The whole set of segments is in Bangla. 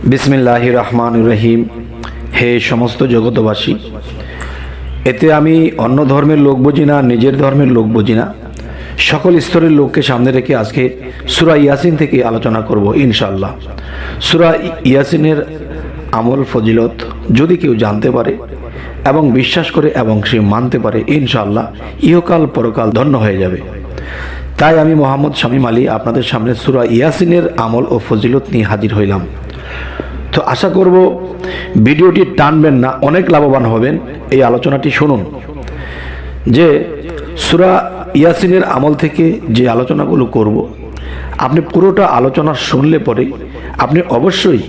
বিসমিল্লাহির রহমানির রহিম। হে সমস্ত জগতবাসী, এতে আমি অন্য ধর্মের লোক বুঝি না, নিজের ধর্মের লোক বুঝি না, সকল স্তরের লোককে সামনে রেখে আজকে সূরা ইয়াসিন থেকে আলোচনা করব ইনশাআল্লাহ। সূরা ইয়াসিনের আমল ফজিলত যদি কেউ জানতে পারে এবং বিশ্বাস করে এবং সে মানতে পারে, ইনশাআল্লাহ ইহকাল পরকাল ধন্য হয়ে যাবে। তাই আমি মোহাম্মদ শামীম আলী আপনাদের সামনে সূরা ইয়াসিনের আমল ও ফজিলত নিয়ে হাজির হইলাম। তো আশা করব ভিডিওটি টানবেন না, অনেক লাভবান হবেন। এই আলোচনাটি শুনুন যে সূরা ইয়াসিনের আমল থেকে যে আলোচনাগুলো করব, আপনি পুরোটা আলোচনা শুনলে পরে আপনি অবশ্যই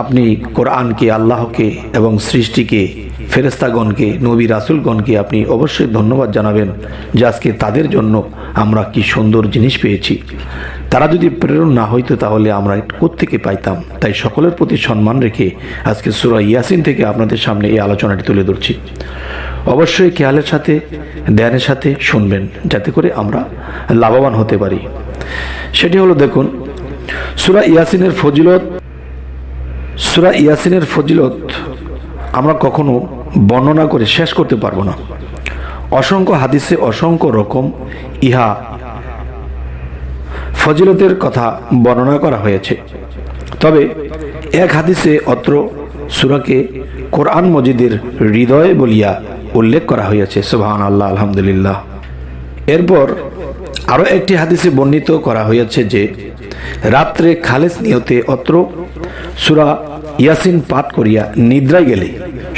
আপনি কোরআনকে, আল্লাহকে এবং সৃষ্টিকে, ফেরেশতাগণকে, নবী রাসূলগণকে আপনি অবশ্যই ধন্যবাদ জানাবেন যে আজকে তাদের জন্য আমরা কি সুন্দর জিনিস পেয়েছি। তারা যদি প্রেরণ না হইতো তাহলে আমরা কোত্থেকে পাইতাম। তাই সকলের প্রতি সম্মান রেখে আজকে সূরা ইয়াসিন থেকে আপনাদের সামনে এই আলোচনাটি তুলে ধরছি। অবশ্যই খেয়ালের সাথে, ধ্যানের সাথে শুনবেন, যাতে করে আমরা লাভবান হতে পারি। সেটি হলো, দেখুন, সূরা ইয়াসিনের ফজিলত। সূরা ইয়াসিনের ফজিলত আমরা কখনো বর্ণনা করে শেষ করতে পারবো না। অসংখ্য হাদিসে অসংখ্য রকম ইহা ফজিলতের কথা বর্ণনা করা হয়েছে। তবে এক হাদিসে অত্র সূরাকে কোরআন মজিদের হৃদয় বলিয়া উল্লেখ করা হয়েছে। সুবহানাল্লাহ, আলহামদুলিল্লাহ। এরপর আরও একটি হাদিসে বর্ণিত করা হয়েছে যে রাত্রে খালেস নিয়তে অত্র সূরা ইয়াসিন পাঠ করিয়া নিদ্রায় গেলে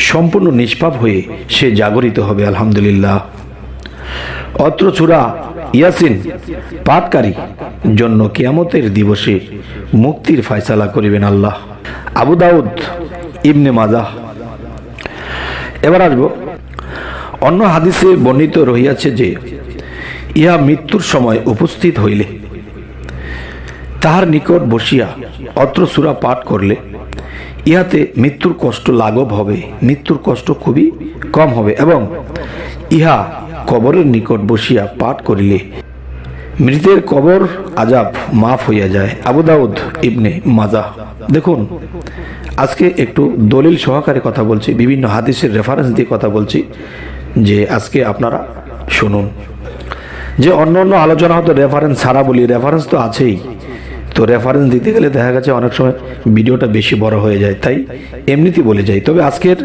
সম্পূর্ণ নিষ্পাপ হয়ে সে জাগরিত হবে। আলহামদুলিল্লাহ। অত্র সূরা ইয়াসিন পাঠকারী জন্য কিয়ামতের দিবসে মুক্তির ফয়সালা করিবেন আল্লাহ। আবু দাউদ, ইবনে মাজাহ। এবার আসব, অন্য হাদিসে বর্ণিত রহিয়াছে যে ইহা মৃত্যুর সময় উপস্থিত হইলে তাহার নিকট বসিয়া অত্র সূরা পাঠ করলে ইহাতে মৃত্যুর কষ্ট লাঘব হবে, মৃত্যুর কষ্ট খুবই কম হবে, এবং ইহা কবরের নিকট বসিয়া পাঠ করিলে মৃতের কবর আজাব মাফ হইয়া যায়। আবু দাউদ, ইবনে মাজাহ। দেখুন, আজকে একটু দলিল সহকারে কথা বলছি, বিভিন্ন হাদিসের রেফারেন্স দিয়ে কথা বলছি, যে আজকে আপনারা শুনুন। যে অন্য অন্য আলোচনা হয়তো রেফারেন্স ছাড়া বলি, রেফারেন্স তো আছেই, তো রেফারেন্স দিতে গেলে দেখা গেছে অনেক সময় ভিডিওটা বেশি বড় হয়ে যায়, তাই এমনিতেই বলে যাই। তবে আজকের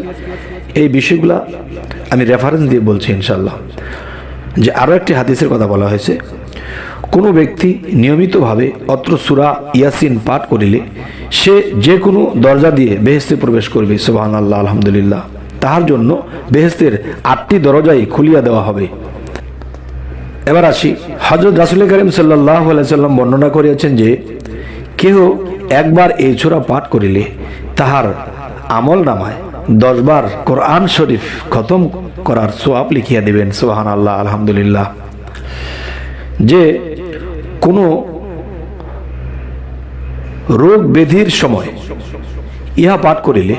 এই বিষয়গুলা আমি রেফারেন্স দিয়ে বলছি ইনশাল্লাহ। যে আরও একটি হাদিসের কথা বলা হয়েছে, কোনো ব্যক্তি নিয়মিতভাবে অত্র সূরা ইয়াসিন পাঠ করিলে সে যে কোনো দরজা দিয়ে বেহেশতে প্রবেশ করবে। সুবহানাল্লাহ, আলহামদুলিল্লাহ। তাহার জন্য বেহেশতের 8টি দরজাই খুলিয়া দেওয়া হবে। এবার আসি, হযরত রাসূল করিম সাল্লাল্লাহু আলাইহি সাল্লাম বর্ণনা করিয়াছেন যে কেহ একবার এই সূরা পাঠ করিলে তাহার আমল নামায় 10 বার কোরআন শরীফ খতম করার সওয়াব লিখিয়া দিবেন। সুবহানাল্লাহ, আলহামদুলিল্লাহ। যে কোনো রোগ ব্যাধির সময় ইহা পাঠ করিলে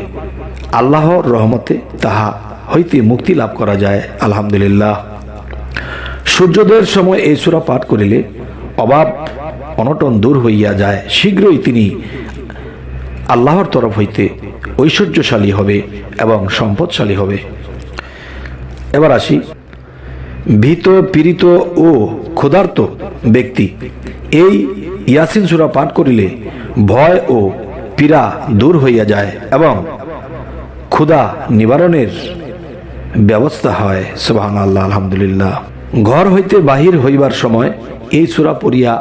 আল্লাহর রহমতে তাহা হইতে মুক্তি লাভ করা যায়। আলহামদুলিল্লাহ। সূর্যোদয়ের সময় এই সূরা পাঠ করিলে অভাব অনটন দূর হইয়া যায়, শীঘ্রই তিনি আল্লাহর তরফ হইতে ঐশ্বর্যশালী হবে এবং সম্পদশালী হবে। এবার আসি, ভীত, পীড়িত ও ক্ষুধার্ত ব্যক্তি এই ইয়াসিন সূরা পাঠ করিলে ভয় ও পীড়া দূর হইয়া যায় এবং ক্ষুধা নিবারণের ব্যবস্থা হয়। সুবহানাল্লাহ, আলহামদুলিল্লাহ। ঘর হইতে বাহির হইবার সময় এই সূরা পড়িয়া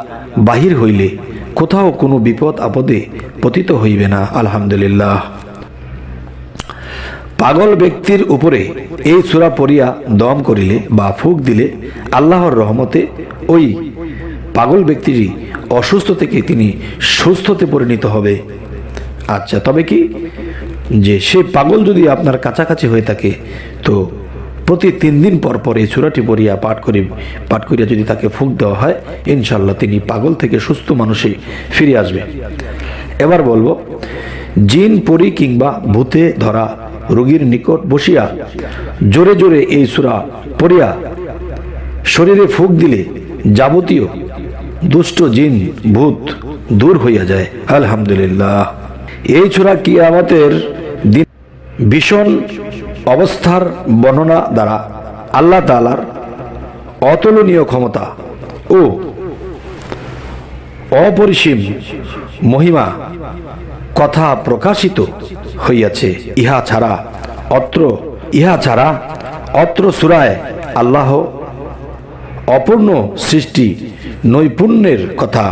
বাহির হইলে কোথাও কোনো বিপদ আপদে পতিত হইবে না। আলহামদুলিল্লাহ। পাগল ব্যক্তির উপরে এই সূরা পড়িয়া দম করিলে বা ফুঁক দিলে আল্লাহর রহমতে ওই পাগল ব্যক্তির অসুস্থ থেকে তিনি সুস্থতে পরিণত হবে। আচ্ছা, তবে কি যে সে পাগল যদি আপনার কাছাকাছি হয়ে থাকে, তো প্রতি 3 দিন পর পর এই সূরাটি পড়িয়া পাঠ করিয়া যদি তাকে ফুঁক দেওয়া হয়, ইনশাআল্লাহ তিনি পাগল থেকে সুস্থ মানুষে ফিরে আসবে। এবার বলবো, জিন, পরী কিংবা ভূতে ধরা রোগীর নিকট বসিয়া জোরে জোরে এই সূরা পড়িয়া শরীরে ফুঁক দিলে যাবতীয় দুষ্ট জিন ভূত দূর হইয়া যায়। আলহামদুলিল্লাহ। এই সূরা কিয়ামতের দিন ভীষণ অবস্থার বর্ণনা দ্বারা আল্লাহ তাআলার অতুলনীয় ক্ষমতা ও অপরিসীম মহিমা কথা প্রকাশিত হইয়াছে। ইহা ছাড়া অত্র সূরায় আল্লাহ অপূর্ণ সৃষ্টি নৈপুণ্যের কথা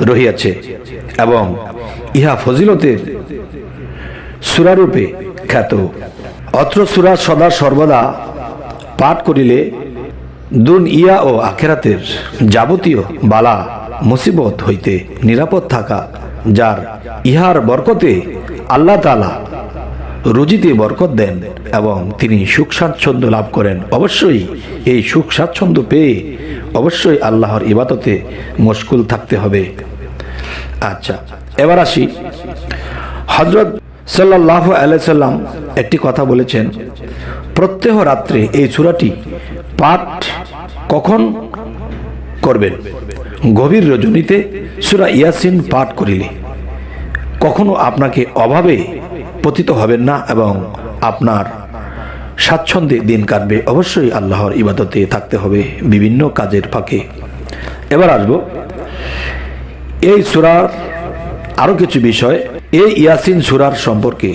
রহিয়াছে এবং ইহা ফজিলতের সূরারূপে খ্যাত। অত্র সূরা সদা সর্বদা পাঠ করিলে দুনিয়া ও আখিরাতের যাবতীয় বালা মুসিবত হইতে নিরাপদ থাকা, যার ইহার বরকতে আল্লাহ তাআলা রুজিতে বরকত দেন এবং তিনি সুখ স্বাচ্ছন্দ্য লাভ করেন। অবশ্যই এই সুখ স্বাচ্ছন্দ্য পেয়ে অবশ্যই আল্লাহর ইবাদতে মশগুল থাকতে হবে। আচ্ছা, এবার আসি, হযরত সাল্লাল্লাহু আলাইহি সাল্লাম একটি কথা বলেছেন, প্রত্যহ রাত্রে এই সূরাটি পাঠ কখন করবেন? গভীর রজনীতে সূরা ইয়াসিন পাঠ করিলে কখনো আপনাকে অভাবে পতিত হবেন না এবং আপনার স্বাচ্ছন্দ্যে দিন কাটবে। অবশ্যই আল্লাহর ইবাদতে থাকতে হবে বিভিন্ন কাজের ফাঁকে। এবার আসব এই সূরার আরো কিছু বিষয়। এই ইয়াসিন সূরার সম্পর্কে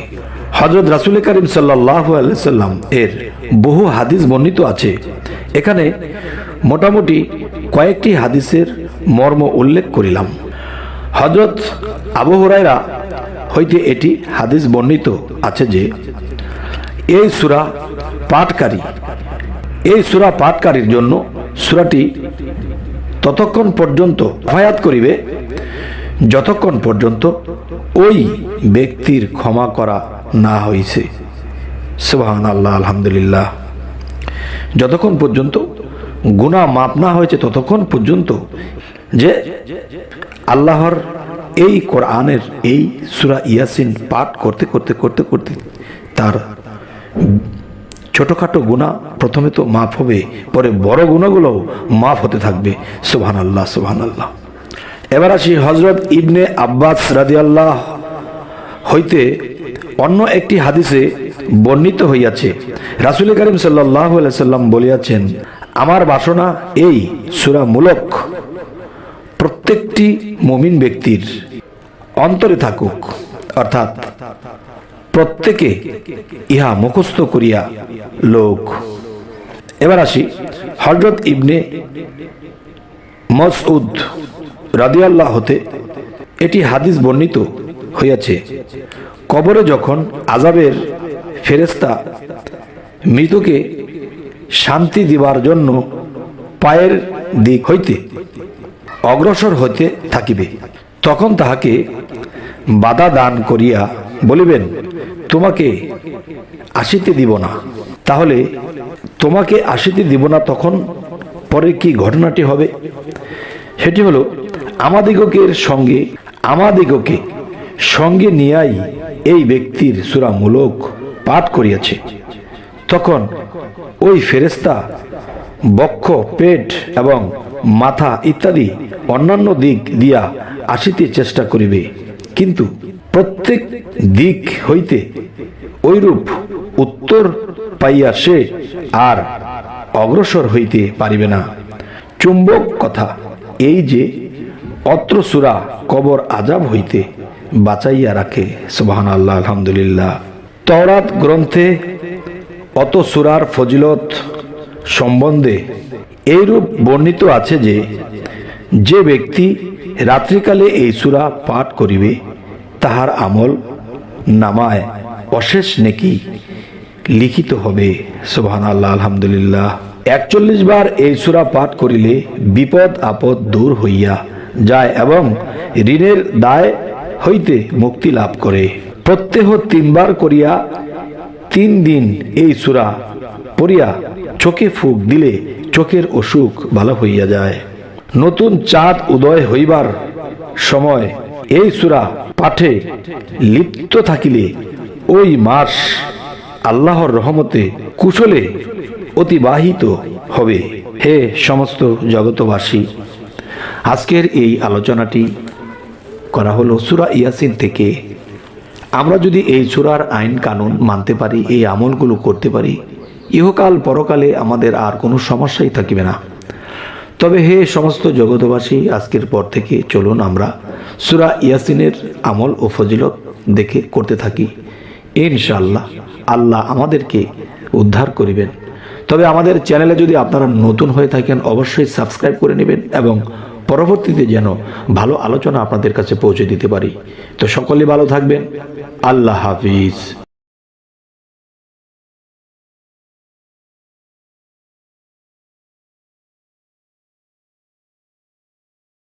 হযরত রাসূল করিম সাল্লাল্লাহু আলাইহি সাল্লাম এর বহু হাদিস বর্ণিত আছে। এখানে মোটামুটি কয়েকটি হাদিসের মর্ম উল্লেখ করিলাম। হযরত আবু হুরায়রা হইতে এটি হাদিস বর্ণিত আছে যে এই সূরা পাঠকারীর জন্য সূরাটি ততক্ষণ পর্যন্ত হেফাজত করিবে যতক্ষণ পর্যন্ত ওই ব্যক্তির ক্ষমা করা না হইছে। সুবহানাল্লাহ, আলহামদুলিল্লাহ। যতক্ষণ পর্যন্ত গুনাহ মাফ না হয়েছে ততক্ষণ পর্যন্ত যে আল্লাহর এই কোরআনের এই সূরা ইয়াসিন পাঠ করতে তার ছোটখাটো গুনাহ প্রথমে তো মাফ হবে, পরে বড় গুনাহগুলো মাফ হতে থাকবে। সুবহানাল্লাহ, সুবহানাল্লাহ। এবার আসি, হযরত ইবনে আব্বাস রাদিয়াল্লাহু হইতে অন্য একটি হাদিসে বর্ণিত হইয়াছে, রাসূল করিম সাল্লাল্লাহু আলাইহি সাল্লাম বলিয়াছেন, আমার বাসনা এই সূরা মূলক প্রত্যেকটি মুমিন ব্যক্তির অন্তরে থাকুক, অর্থাৎ প্রত্যেকে ইহা মুখস্থ করিয়া লোক। এবার আসি, হযরত ইবনে মাসউদ রাদিয়াল্লাহু হতে এটি হাদিস বর্ণিত হইয়াছে, কবরে যখন আযাবের ফেরেশতা মৃতকে শান্তি দিবার জন্য পায়ের দিক হইতে অগ্রসর হইতে থাকিবে, তখন তাহাকে বাধা দান করিয়া বলিবেন, তোমাকে আসিতে দিব না। তাহলে তোমাকে আসিতে দিব না, তখন পরে কি ঘটনাটি হবে? সেটি হলো, আমাদিগকে সঙ্গে নিয়াই এই ব্যক্তির সূরা মূলক পাঠ করিয়াছে। তখন ওই ফেরেশতা বক্ষ, পেট এবং মাথা ইত্যাদি অন্যান্য দিক দিয়া আসিতে চেষ্টা করিবে, কিন্তু প্রত্যেক দিক হইতে ঐরূপ উত্তর পাইয়া সে আর অগ্রসর হইতে পারিবে না। চুম্বক কথা এই যে অত্র সূরা কবর আযাব হইতে বাঁচাইয়া রাখে। সুবহানাল্লাহ, আলহামদুলিল্লাহ। তাওরাত গ্রন্থে অত সূরার ফজিলত সম্বন্ধে এইরূপ বর্ণিত আছে যে, যে ব্যক্তি রাত্রিকালে এই সূরা পাঠ করিবে তাহার আমল নামায় অশেষ নেকি লিখিত হবে। সুবহানাল্লাহ, আলহামদুলিল্লাহ। 41 বার এই সূরা পাঠ করিলে বিপদ আপদ দূর হইয়া যায় এবং ঋণের দায় হইতে মুক্তি লাভ করে। প্রত্যহ 3 বার করিয়া 3 দিন এই সূরা পড়িয়া চোখে ফুঁক দিলে চোখের অসুখ ভালো হইয়া যায়। নতুন চাঁদ উদয় হইবার সময় এই সূরা পাঠে লিপ্ত থাকিলে ওই মাস আল্লাহর রহমতে কুশলে অতিবাহিত হবে। হে সমস্ত জগতবাসী, আজকের এই আলোচনাটি করা হলো সূরা ইয়াসিন থেকে। আমরা যদি এই সূরার আইন কানুন মানতে পারি, এই আমলগুলো করতে পারি, ইহকাল পরকালে আমাদের আর কোনো সমস্যাই থাকবে না। তবে হে সমস্ত জগতবাসী, আজকের পর থেকে চলুন আমরা সূরা ইয়াসিনের আমল ও ফজিলত দেখে করতে থাকি। ইনশাআল্লাহ আল্লাহ আমাদেরকে উদ্ধার করিবেন। তবে আমাদের চ্যানেলে যদি আপনারা নতুন হয়ে থাকেন, অবশ্যই সাবস্ক্রাইব করে নেবেন এবং পরবর্তীতে যেন ভালো আলোচনা আপনাদের কাছে পৌঁছে দিতে পারি। তো সকলে ভালো থাকবেন। আল্লাহ হাফিজ।